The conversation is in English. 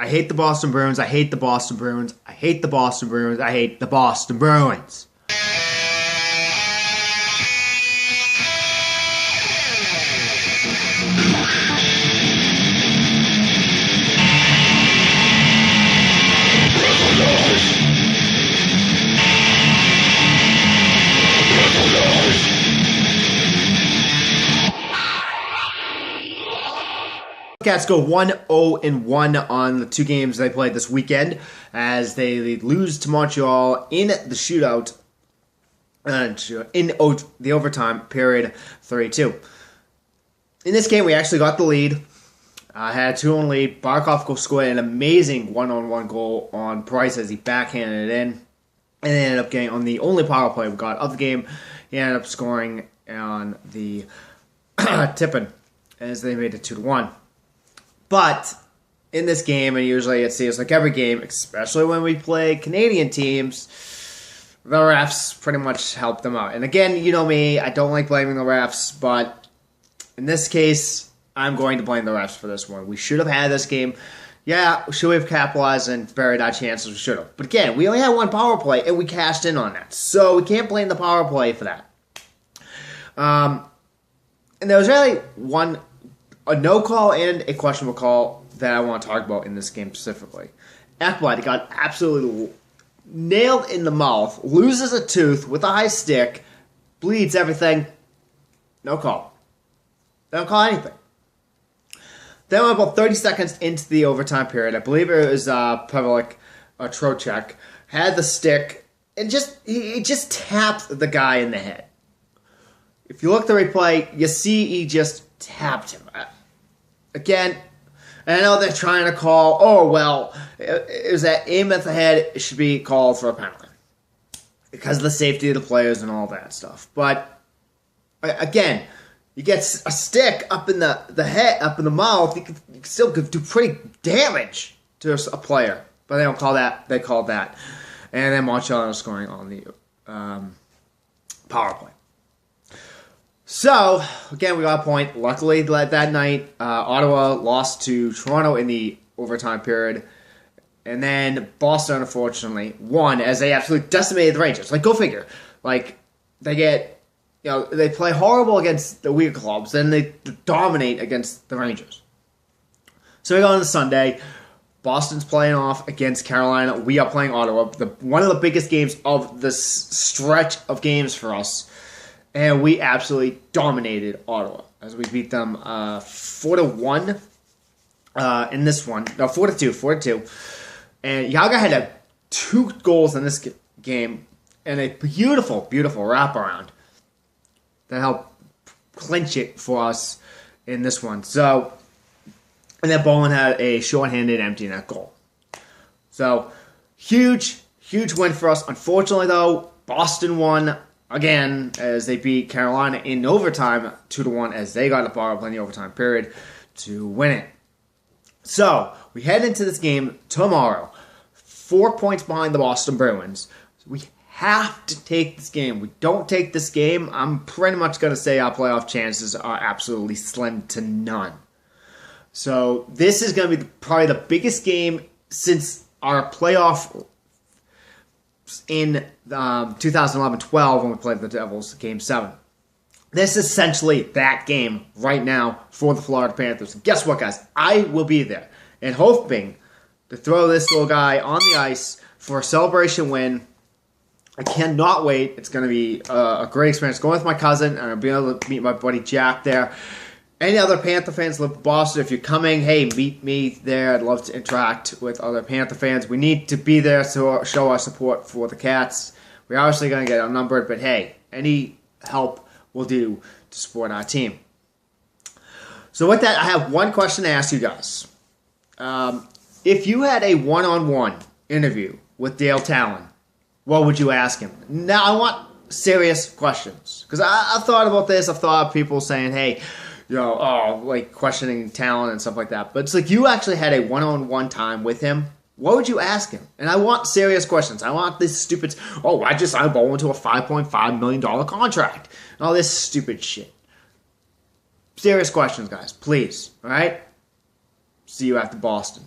I hate the Boston Bruins. I hate the Boston Bruins. I hate the Boston Bruins. I hate the Boston Bruins. Cats go 1-0-1 on the two games they played this weekend as they lose to Montreal in the shootout in the overtime period 3-2. In this game, we actually got the lead. Had a 2-1 lead. Barkov scored an amazing one-on-one goal on Price as he backhanded it in. And they ended up getting on the only power play we got of the game. He ended up scoring on the tipping as they made it 2-1. But in this game, and usually it seems like every game, especially when we play Canadian teams, the refs pretty much help them out. And again, you know me, I don't like blaming the refs, but in this case, I'm going to blame the refs for this one. We should have had this game. Yeah, should we have capitalized and buried our chances? We should have. But again, we only had one power play, and we cashed in on that. So we can't blame the power play for that. And there was really a no call and a questionable call that I want to talk about in this game specifically. Ekblad got absolutely nailed in the mouth, loses a tooth with a high stick, bleeds everything. No call. They don't call anything. Then about 30 seconds into the overtime period, I believe it was Pavel Trocheck, had the stick and he just tapped the guy in the head. If you look at the replay, you see he just tapped him. Again, and I know they're trying to call, it was that aim at the head, it should be called for a penalty. Because of the safety of the players and all that stuff. But, again, you get a stick up in the head, up in the mouth, you can still do pretty damage to a player. But they don't call that, they called that. And then Montreal is scoring on the power play. So, again, we got a point. Luckily, that night, Ottawa lost to Toronto in the overtime period. And then Boston, unfortunately, won as they absolutely decimated the Rangers. Like, go figure. Like, they play horrible against the weaker clubs, then they dominate against the Rangers. So we go on to Sunday. Boston's playing off against Carolina. We are playing Ottawa. One of the biggest games of this stretch of games for us. And we absolutely dominated Ottawa as we beat them 4-1 in this one. No, 4-2. And Yaga had 2 goals in this game and a beautiful, beautiful wraparound that helped clinch it for us in this one. So, and then Bowen had a shorthanded empty net goal. So, huge, huge win for us. Unfortunately, though, Boston won again, as they beat Carolina in overtime 2-1 as they got a power play in the overtime period to win it. So, we head into this game tomorrow. 4 points behind the Boston Bruins. We have to take this game. We don't take this game, I'm pretty much going to say our playoff chances are absolutely slim to none. So, this is going to be probably the biggest game since our playoff in 2011-12 when we played the Devils, Game 7. This is essentially that game right now for the Florida Panthers. And guess what, guys? I will be there and hoping to throw this little guy on the ice for a celebration win. I cannot wait. It's going to be a great experience. Going with my cousin, and I'll be able to meet my buddy Jack there. Any other Panther fans live in Boston, if you're coming, hey, meet me there. I'd love to interact with other Panther fans. We need to be there to show our support for the Cats. We're obviously going to get outnumbered, but hey, any help will do to support our team. So with that, I have one question to ask you guys. If you had a one-on-one interview with Dale Talon, what would you ask him? Now, I want serious questions. Because I've thought about this. I've thought of people saying, hey, questioning talent and stuff like that. But it's like you actually had a one-on-one time with him. What would you ask him? And I want serious questions. I want this stupid, I just signed Bowen to a $5.5 million contract. And all this stupid shit. Serious questions, guys. Please. All right? See you after Boston.